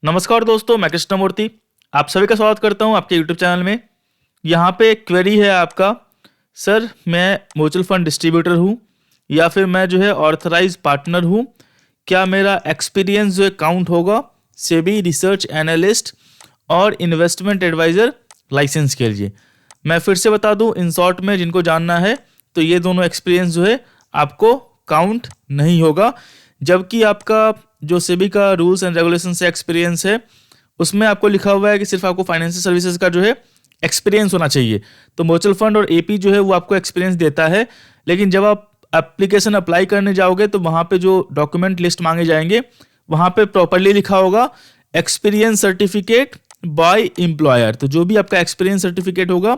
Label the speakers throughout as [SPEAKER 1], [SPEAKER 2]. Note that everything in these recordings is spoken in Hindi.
[SPEAKER 1] नमस्कार दोस्तों, मैं कृष्णमूर्ति आप सभी का स्वागत करता हूं आपके YouTube चैनल में। यहाँ पे एक क्वेरी है आपका, सर मैं म्यूचुअल फंड डिस्ट्रीब्यूटर हूँ या फिर मैं जो है ऑथराइज पार्टनर हूँ, क्या मेरा एक्सपीरियंस जो है काउंट होगा सेबी रिसर्च एनालिस्ट और इन्वेस्टमेंट एडवाइज़र लाइसेंस के लिए। मैं फिर से बता दूँ इन शॉर्ट में, जिनको जानना है तो ये दोनों एक्सपीरियंस जो है आपको काउंट नहीं होगा, जबकि आपका जो सेबी का रूल्स एंड रेगुलेशन से एक्सपीरियंस है उसमें आपको लिखा हुआ है कि सिर्फ आपको फाइनेंशियल सर्विसेज का जो है एक्सपीरियंस होना चाहिए। तो म्यूचुअल फंड और एपी जो है वो आपको एक्सपीरियंस देता है, लेकिन जब आप एप्लीकेशन अप्लाई करने जाओगे तो वहाँ पे जो डॉक्यूमेंट लिस्ट मांगे जाएंगे वहाँ पे प्रॉपरली लिखा होगा एक्सपीरियंस सर्टिफिकेट बाय एम्प्लॉयर। तो जो भी आपका एक्सपीरियंस सर्टिफिकेट होगा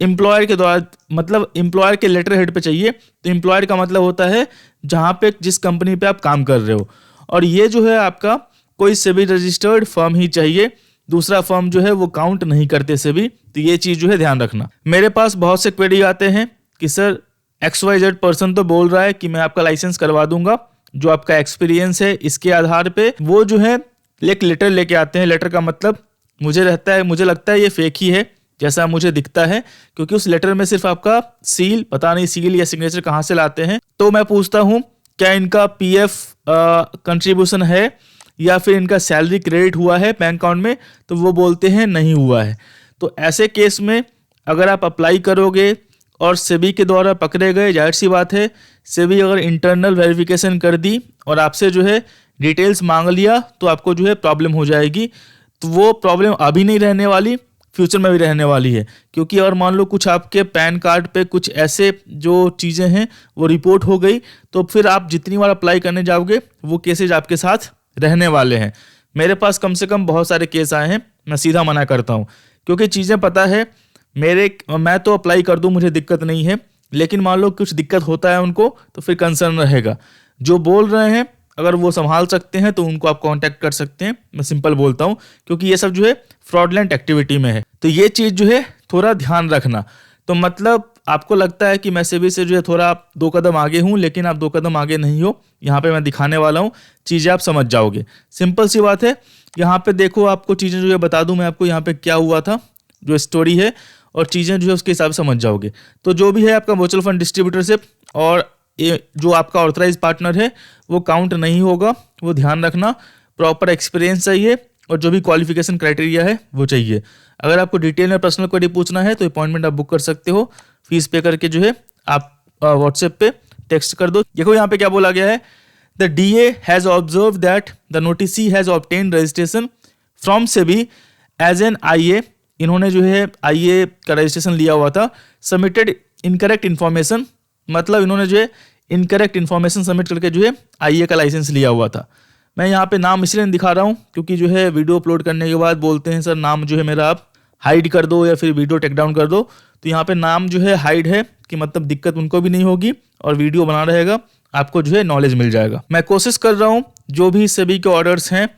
[SPEAKER 1] एम्प्लॉयर के द्वारा, मतलब एम्प्लॉयर के लेटर हेड पे चाहिए। तो एम्प्लॉयर का मतलब होता है जहाँ पे जिस कंपनी पे आप काम कर रहे हो, और ये जो है आपका कोई सेबी रजिस्टर्ड फर्म ही चाहिए, दूसरा फर्म जो है वो काउंट नहीं करते सेबी। तो ये चीज़ जो है ध्यान रखना। मेरे पास बहुत से क्वेरी आते हैं कि सर XYZ पर्सन तो बोल रहा है कि मैं आपका लाइसेंस करवा दूंगा, जो आपका एक्सपीरियंस है इसके आधार पे वो जो है एक लेटर लेके आते हैं। लेटर का मतलब मुझे लगता है ये फेक ही है जैसा मुझे दिखता है, क्योंकि उस लेटर में सिर्फ आपका सील, पता नहीं सील या सिग्नेचर कहाँ से लाते हैं। तो मैं पूछता हूँ क्या इनका PF कंट्रीब्यूशन है या फिर इनका सैलरी क्रेडिट हुआ है बैंक अकाउंट में, तो वो बोलते हैं नहीं हुआ है। तो ऐसे केस में अगर आप अप्लाई करोगे और सेबी के द्वारा पकड़े गए, जाहिर सी बात है सेबी अगर इंटरनल वेरिफिकेशन कर दी और आपसे जो है डिटेल्स मांग लिया तो आपको जो है प्रॉब्लम हो जाएगी। तो वो प्रॉब्लम अभी नहीं रहने वाली, फ्यूचर में भी रहने वाली है, क्योंकि अगर मान लो कुछ आपके पैन कार्ड पे कुछ ऐसे जो चीज़ें हैं वो रिपोर्ट हो गई तो फिर आप जितनी बार अप्लाई करने जाओगे वो केसेज आपके साथ रहने वाले हैं। मेरे पास कम से कम बहुत सारे केस आए हैं, मैं सीधा मना करता हूँ, क्योंकि चीज़ें पता है मैं तो अप्लाई कर दूँ, मुझे दिक्कत नहीं है, लेकिन मान लो कुछ दिक्कत होता है उनको तो फिर कंसर्न रहेगा। जो बोल रहे हैं अगर वो संभाल सकते हैं तो उनको आप कांटेक्ट कर सकते हैं, मैं सिंपल बोलता हूँ, क्योंकि ये सब जो है फ्रॉडलेंट एक्टिविटी में है। तो ये चीज़ जो है थोड़ा ध्यान रखना। तो मतलब आपको लगता है कि मैं सेबी से जो है थोड़ा 2 कदम आगे हूँ, लेकिन आप 2 कदम आगे नहीं हो। यहाँ पे मैं दिखाने वाला हूँ, चीज़ें आप समझ जाओगे, सिंपल सी बात है। यहाँ पे देखो, आपको चीज़ें जो है बता दूँ मैं आपको यहाँ पे क्या हुआ था, जो स्टोरी है और चीज़ें जो है उसके हिसाब से समझ जाओगे। तो जो भी है आपका म्यूचुअल फंड डिस्ट्रीब्यूटरशिप और ये जो आपका ऑथराइज पार्टनर है वो काउंट नहीं होगा, वो ध्यान रखना। प्रॉपर एक्सपीरियंस चाहिए और जो भी क्वालिफिकेशन क्राइटेरिया है वो चाहिए। अगर आपको डिटेल में पर्सनल क्वेरी पूछना है तो अपॉइंटमेंट आप बुक कर सकते हो, फीस पे करके जो है आप व्हाट्सएप पे टेक्स्ट कर दो। देखो यहाँ पे क्या बोला गया है, the DA has observe that the noticee has obtain registration from SEBI as an IA। इन्होंने जो है IA का रजिस्ट्रेशन लिया हुआ था, सबमिटेड इनकरेक्ट इन्फॉर्मेशन, मतलब इन्होंने जो है इनकरेक्ट इन्फॉर्मेशन सबमिट करके जो है IA का लाइसेंस लिया हुआ था। मैं यहाँ पे नाम इसलिए नहीं दिखा रहा हूँ क्योंकि जो है वीडियो अपलोड करने के बाद बोलते हैं सर नाम जो है मेरा आप हाइड कर दो या फिर वीडियो टेक डाउन कर दो। तो यहाँ पे नाम जो है हाइड है कि मतलब दिक्कत उनको भी नहीं होगी और वीडियो बना रहेगा, आपको जो है नॉलेज मिल जाएगा। मैं कोशिश कर रहा हूँ जो भी सेबी के ऑर्डर्स हैं,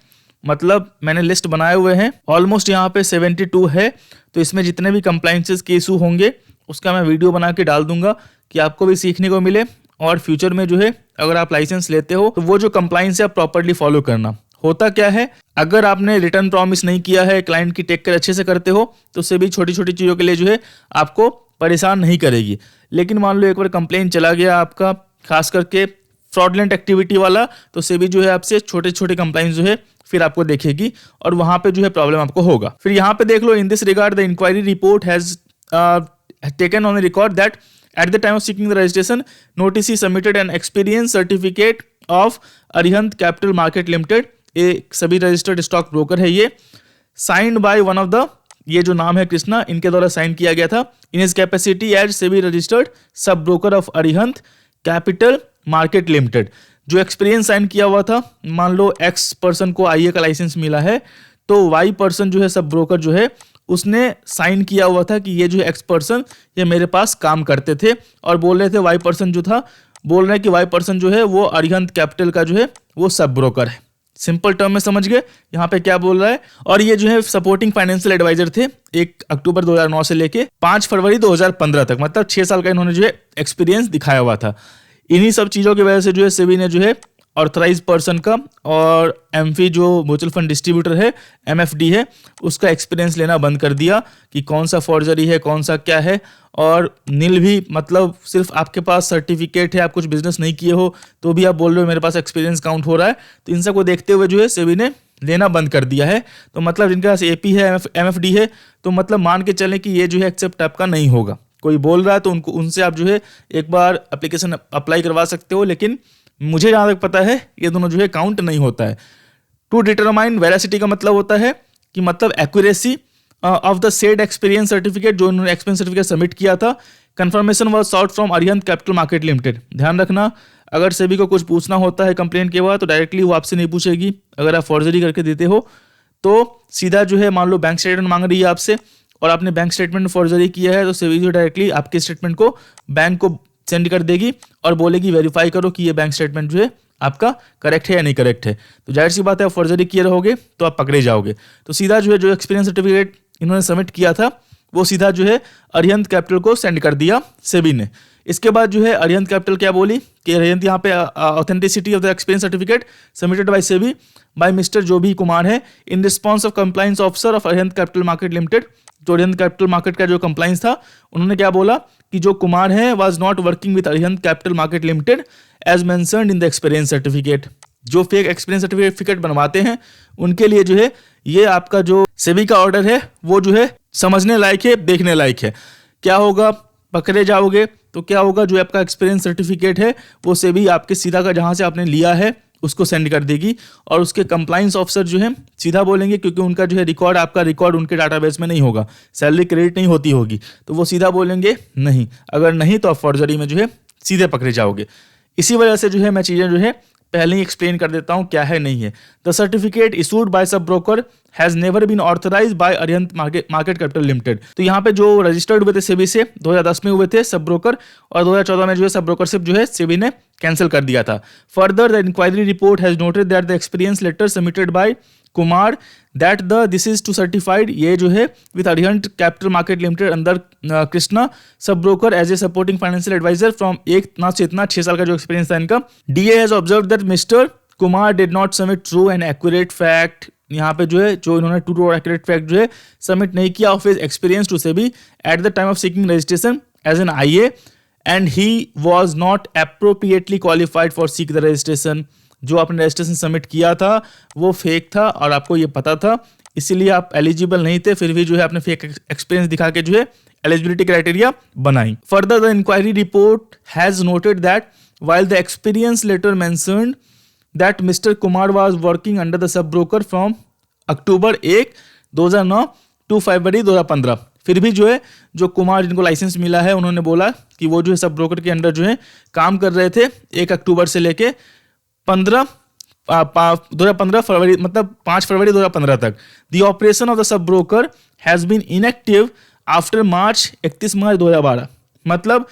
[SPEAKER 1] मतलब मैंने लिस्ट बनाए हुए हैं, ऑलमोस्ट यहाँ पे 72 है। तो इसमें जितने भी कंप्लाइंसेस के इशू होंगे उसका मैं वीडियो बना के डाल दूंगा कि आपको भी सीखने को मिले, और फ्यूचर में जो है अगर आप लाइसेंस लेते हो तो वो जो कंप्लाइंस है आप प्रॉपर्ली फॉलो करना। होता क्या है, अगर आपने रिटर्न प्रॉमिस नहीं किया है, क्लाइंट की टेक केयर अच्छे से करते हो तो सेबी छोटी छोटी चीज़ों के लिए जो है आपको परेशान नहीं करेगी। लेकिन मान लो एक बार कंप्लेन चला गया आपका, खास करके फ्रॉडलेंट एक्टिविटी वाला, तो सेबी जो है आपसे छोटे छोटे कंप्लाइंस जो है फिर आपको देखेगी और वहां पे जो है प्रॉब्लम आपको होगा। फिर यहाँ पे देख लो, in this regard the inquiry report has taken on record that at the time of seeking the registration notice he submitted an experience certificate of Arihant Capital Market Limited, एक सभी रजिस्टर्ड स्टॉक ब्रोकर है ये, signed by one of the, ये जो नाम है कृष्णा, इनके द्वारा साइन किया गया था, in his capacity as SEBI registered sub broker of Arihant capital market Limited. जो एक्सपीरियंस साइन किया हुआ था, मान लो X पर्सन को IA का लाइसेंस मिला है तो Y पर्सन जो है सब ब्रोकर जो है उसने साइन किया हुआ था कि ये जो X पर्सन ये मेरे पास काम करते थे, और बोल रहे थे Y पर्सन जो था, बोल रहे हैं कि Y पर्सन जो है वो अरिहंत कैपिटल का जो है वो सब ब्रोकर है। सिंपल टर्म में समझ गए यहाँ पे क्या बोल रहा है। और ये जो है सपोर्टिंग फाइनेंशियल एडवाइजर थे 1 अक्टूबर 2009 से लेके 5 फरवरी 2015 तक, मतलब 6 साल का इन्होंने जो है एक्सपीरियंस दिखाया हुआ था। इन्हीं सब चीज़ों की वजह से जो है सेबी ने जो है ऑथराइज पर्सन का और एमफी जो म्यूचुअल फंड डिस्ट्रीब्यूटर है, एमएफडी है, उसका एक्सपीरियंस लेना बंद कर दिया कि कौन सा फॉर्जरी है, कौन सा क्या है। और नील भी, मतलब सिर्फ आपके पास सर्टिफिकेट है, आप कुछ बिजनेस नहीं किए हो तो भी आप बोल रहे हो मेरे पास एक्सपीरियंस काउंट हो रहा है, तो इन सबको देखते हुए जो है सेबी ने लेना बंद कर दिया है। तो मतलब जिनके पास एपी है, एमएफडी है, तो मतलब मान के चलें कि ये जो है एक्सेप्ट आपका नहीं होगा। कोई बोल रहा है तो उनसे आप जो है एक बार एप्लीकेशन अप्लाई करवा सकते हो, लेकिन मुझे जहाँ तक पता है ये दोनों जो है काउंट नहीं होता है। टू डिटरमाइन वेरासिटी का मतलब होता है कि मतलब accuracy of the said experience certificate, जो उन्होंने एक्सपीरियंस सर्टिफिकेट सबमिट किया था। Confirmation was sought from Arihant capital market Limited. ध्यान रखना, अगर सेबी को कुछ पूछना होता है कंप्लेन के बाद तो डायरेक्टली वो आपसे नहीं पूछेगी। अगर आप फॉर्जरी करके देते हो तो सीधा जो है, मान लो बैंक स्टेटमेंट मांग रही है आपसे और आपने बैंक स्टेटमेंट में फॉर्जरी किया है, तो सेबी जो डायरेक्टली आपके स्टेटमेंट को बैंक को सेंड कर देगी और बोलेगी वेरीफाई करो कि ये बैंक स्टेटमेंट जो है आपका करेक्ट है या नहीं करेक्ट है। तो जाहिर सी बात है, फॉर्जरी किए रहोगे तो आप पकड़े जाओगे। तो सीधा जो है, जो एक्सपीरियंस सर्टिफिकेट इन्होंने सबमिट किया था वो सीधा जो है अरिहंत कैपिटल को सेंड कर दिया सेबी ने। इसके बाद जो है अरिहंत कैपिटल क्या बोली कि अरिहंत यहाँ पे authenticity of the experience certificate submitted by SEBI by mister जो भी कुमार है in response of compliance officer of Arihant capital market Limited. जो अरिहंत कैपिटल मार्केट का जो कंप्लाइंस था, उन्होंने क्या बोला कि जो कुमार है was not working with Arihant capital market Limited as mentioned in the experience certificate. जो फेक एक्सपीरियंस सर्टिफिकेट बनवाते हैं उनके लिए जो है ये आपका जो सेबी का ऑर्डर है वो जो है समझने लायक है, देखने लायक है। क्या होगा, पकड़े जाओगे तो क्या होगा, जो आपका एक्सपीरियंस सर्टिफिकेट है वो सेबी आपके सीधा का जहां से आपने लिया है उसको सेंड कर देगी और उसके कंप्लाइंस ऑफिसर जो है सीधा बोलेंगे, क्योंकि उनका जो है रिकॉर्ड, आपका रिकॉर्ड उनके डाटाबेस में नहीं होगा, सैलरी क्रेडिट नहीं होती होगी, तो वो सीधा बोलेंगे नहीं। अगर नहीं तो आप फॉर्जरी में जो है सीधे पकड़े जाओगे। इसी वजह से जो है मैं चीज़ें जो है पहले ही एक्सप्लेन कर देता हूं क्या है नहीं है। The certificate issued by sub broker has never been authorised by Arihant Market Capital Limited. तो यहाँ पे जो रजिस्टर्ड हुए थे सेबी से 2010 में हुए थे सब ब्रोकर, और 2014 में जो है सब ब्रोकरशिप जो है सेबी ने कैंसिल कर दिया था। Further the inquiry report has noted that the experience letter submitted by Kumar that the this is to certified, ये जो है with Arihant capital market limited under Krishna sub broker as a supporting financial adviser from एक ना से इतना 6 साल का जो एक्सपीरियंस था इनका। DA has observe that mister Kumar did not submit true and accurate fact. यहाँ पे जो है, जो इन्होंने ट्रू और एक्यूरेट फैक्ट जो है सबमिट नहीं किया of his experience to SEBI at the time of seeking registration as an IA and he was not appropriately qualified for seek the registration. जो आपने रजिस्ट्रेशन सबमिट किया था वो फेक था और आपको ये पता था, इसीलिए आप एलिजिबल नहीं थे, फिर भी जो है आपने फेक एक्सपीरियंस दिखा के जो है एलिजिबिलिटी क्राइटेरिया बनाई। Further the inquiry report has noted that while the experience letter mentioned that mister Kumar was working under the sub broker from October 1, 2009 to February 2015, फिर भी जो है जो कुमार जिनको लाइसेंस मिला है उन्होंने बोला कि वो जो है सब ब्रोकर के अंडर जो है काम कर रहे थे 1 अक्टूबर से लेके 2015 फरवरी, मतलब 5 फरवरी 2015 तक। The operation of the sub broker has been inactive after March 31 March 2012, मतलब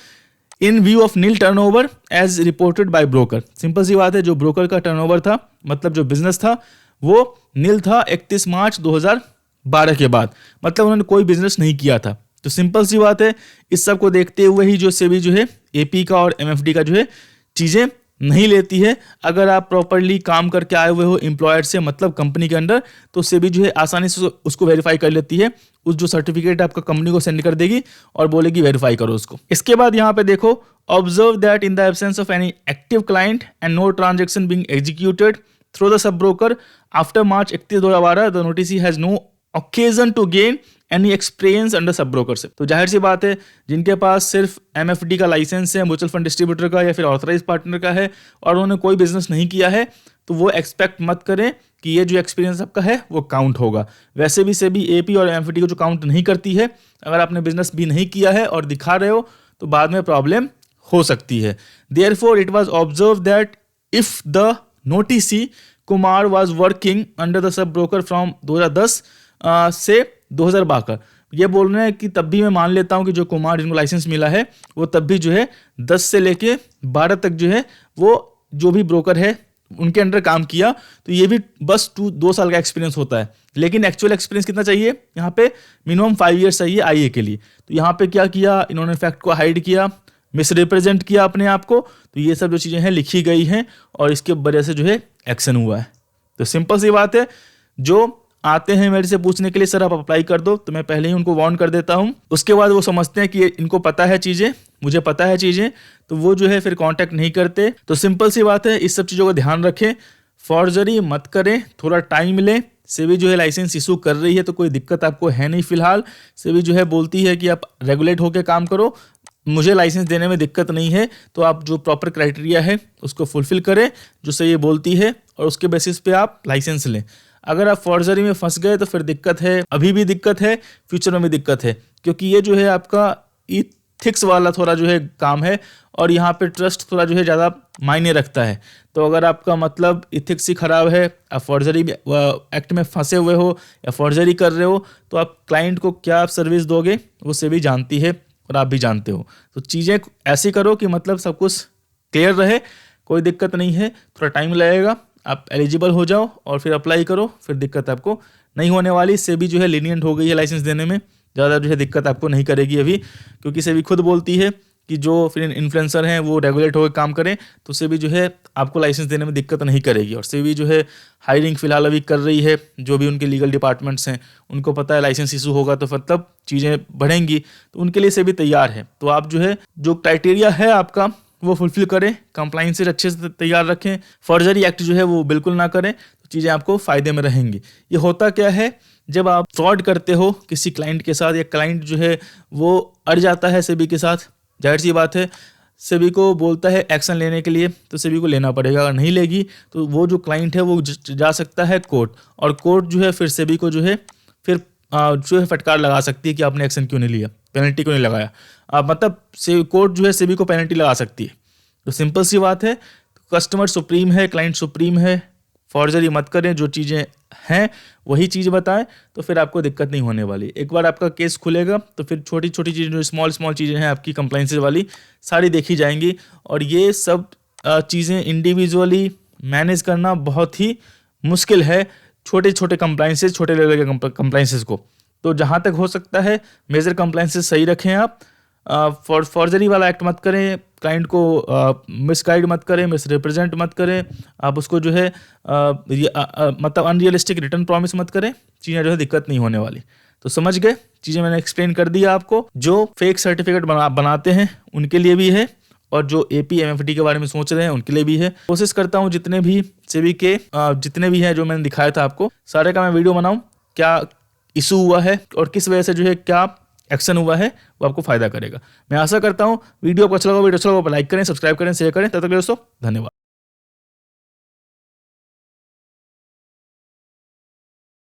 [SPEAKER 1] in view of nil turnover as reported by broker. Simple सी बात है, जो ब्रोकर का टर्नओवर था, मतलब जो बिजनेस था वो नील था 31 मार्च 2012 के बाद, मतलब उन्होंने कोई बिजनेस नहीं किया था। तो सिंपल सी बात है, इस सब को देखते हुए ही जो सेबी जो है एपी का और एमएफडी का जो है चीजें नहीं लेती है। अगर आप प्रॉपरली काम करके आए हुए हो एम्प्लॉयर से, मतलब कंपनी के अंदर, तो सेबी जो है आसानी से उसको वेरीफाई कर लेती है। उस जो सर्टिफिकेट आपका कंपनी को सेंड कर देगी और बोलेगी वेरीफाई करो उसको। इसके बाद यहाँ पे देखो, observe that in the absence of any active client and no transaction being executed through the sub broker after March 31, 2012 the notice has no occasion to gain any experience under sub brokership. तो जाहिर सी बात है, जिनके पास सिर्फ एमएफडी का लाइसेंस है, म्यूचुअल फंड डिस्ट्रीब्यूटर का या फिर ऑथराइज पार्टनर का है, और उन्होंने कोई बिजनेस नहीं किया है, तो वो एक्सपेक्ट मत करें कि ये जो एक्सपीरियंस आपका है वो काउंट होगा। वैसे भी सेबी एपी और एमएफडी को जो काउंट नहीं करती है, अगर आपने बिजनेस भी नहीं किया है और दिखा रहे हो तो बाद में प्रॉब्लम हो सकती है। Therefore it was observe that if the noticee Kumar was working under the sub broker from 2010 से 2012, ये बोल रहे हैं कि तब भी मैं मान लेता हूं कि जो कुमार जिनको लाइसेंस मिला है वो तब भी जो है 10 से लेके 12 तक जो है वो जो भी ब्रोकर है उनके अंडर काम किया, तो ये भी बस 2 साल का एक्सपीरियंस होता है। लेकिन एक्चुअल एक्सपीरियंस कितना चाहिए, यहाँ पे मिनिमम 5 ईयर्स चाहिए आईए के लिए। तो यहाँ पे क्या किया इन्होंने, फैक्ट को हाइड किया, मिसरिप्रेजेंट किया अपने आप को, तो ये सब जो चीज़ें हैं लिखी गई हैं और इसके वजह से जो है एक्शन हुआ है। तो सिंपल सी बात है, जो आते हैं मेरे से पूछने के लिए सर आप अप्लाई कर दो, तो मैं पहले ही उनको वार्न कर देता हूँ। उसके बाद वो समझते हैं कि इनको पता है चीज़ें, मुझे पता है चीज़ें, तो वो जो है फिर कांटेक्ट नहीं करते। तो सिंपल सी बात है, इस सब चीज़ों का ध्यान रखें, फॉर्जरी मत करें, थोड़ा टाइम लें। सेबी जो है लाइसेंस इशू कर रही है तो कोई दिक्कत आपको है नहीं फिलहाल। सेबी जो है बोलती है कि आप रेगुलेट होकर काम करो, मुझे लाइसेंस देने में दिक्कत नहीं है, तो आप जो प्रॉपर क्राइटेरिया है उसको फुलफिल करें जो सही बोलती है, और उसके बेसिस पे आप लाइसेंस लें। अगर आप फॉर्जरी में फंस गए तो फिर दिक्कत है, अभी भी दिक्कत है, फ्यूचर में भी दिक्कत है, क्योंकि ये जो है आपका इथिक्स वाला थोड़ा जो है काम है, और यहाँ पे ट्रस्ट थोड़ा जो है ज़्यादा मायने रखता है। तो अगर आपका मतलब इथिक्स ही खराब है, आप फॉर्जरी एक्ट में फंसे हुए हो या फॉर्जरी कर रहे हो, तो आप क्लाइंट को क्या आप सर्विस दोगे वो सेबी जानती है और आप भी जानते हो। तो चीज़ें ऐसी करो कि मतलब सब कुछ क्लियर रहे, कोई दिक्कत नहीं है। थोड़ा टाइम लगेगा, आप एलिजिबल हो जाओ और फिर अप्लाई करो, फिर दिक्कत आपको नहीं होने वाली। सेबी जो है लीनियंट हो गई है लाइसेंस देने में, ज़्यादा जो है दिक्कत आपको नहीं करेगी अभी, क्योंकि सेबी खुद बोलती है कि जो फिर इन्फ्लुएंसर हैं वो रेगुलेट होकर काम करें, तो सेबी जो है आपको लाइसेंस देने में दिक्कत नहीं करेगी। और सेबी जो है हायरिंग फिलहाल अभी कर रही है, जो भी उनके लीगल डिपार्टमेंट्स हैं उनको पता है लाइसेंस इशू होगा तो मतलब चीज़ें बढ़ेंगी, तो उनके लिए सेबी तैयार है। तो आप जो है जो क्राइटेरिया है आपका वो फुलफिल करें, कंप्लाइंस अच्छे से तैयार रखें, फॉर्जरी एक्ट जो है वो बिल्कुल ना करें, तो चीज़ें आपको फ़ायदे में रहेंगी। ये होता क्या है, जब आप फ्रॉड करते हो किसी क्लाइंट के साथ, या क्लाइंट जो है वो अड़ जाता है सेबी के साथ, जाहिर सी बात है सेबी को बोलता है एक्शन लेने के लिए, तो सेबी को लेना पड़ेगा। अगर नहीं लेगी तो वो जो क्लाइंट है वो जा सकता है कोर्ट, और कोर्ट जो है फिर सेबी को जो है फिर जो है फटकार लगा सकती है कि आपने एक्शन क्यों नहीं लिया, पेनल्टी क्यों नहीं लगाया। मतलब कोर्ट जो है सेबी को पेनल्टी लगा सकती है। तो सिंपल सी बात है, कस्टमर सुप्रीम है, क्लाइंट सुप्रीम है, फॉर्जरी मत करें, जो चीज़ें हैं वही चीज़ बताएं, तो फिर आपको दिक्कत नहीं होने वाली। एक बार आपका केस खुलेगा तो फिर छोटी छोटी चीज़ें, जो स्मॉल चीज़ें हैं आपकी कंप्लाइंसेस वाली, सारी देखी जाएंगी। और ये सब चीज़ें इंडिविजुअली मैनेज करना बहुत ही मुश्किल है, छोटे छोटे कंप्लाइंसेस, छोटे लेवल के कंप्लाइंसेस को। तो जहाँ तक हो सकता है मेजर कंप्लाइंसेस सही रखें आप, फॉर्जरी वाला एक्ट मत करें, क्लाइंट को मिसगाइड मत करें, मिसरिप्रेजेंट मत करें, आप उसको जो है मतलब अनरियलिस्टिक रिटर्न प्रॉमिस मत करें, चीज़ें जो है दिक्कत नहीं होने वाली। तो समझ गए, चीज़ें मैंने एक्सप्लेन कर दिया आपको। जो फेक सर्टिफिकेट बनाते हैं उनके लिए भी है, और जो APMFD के बारे में सोच रहे हैं उनके लिए भी है। कोशिश करता हूँ जितने भी सेबी के जितने भी हैं जो मैंने दिखाया था आपको, सारे का मैं वीडियो बनाऊँ, क्या इशू हुआ है और किस वजह से जो है क्या एक्शन हुआ है, वो आपको फायदा करेगा। मैं आशा करता हूँ वीडियो को अच्छा लगा, वीडियो अच्छा लगा लाइक करें, सब्सक्राइब करें, शेयर करें। तब तक दोस्तों धन्यवाद।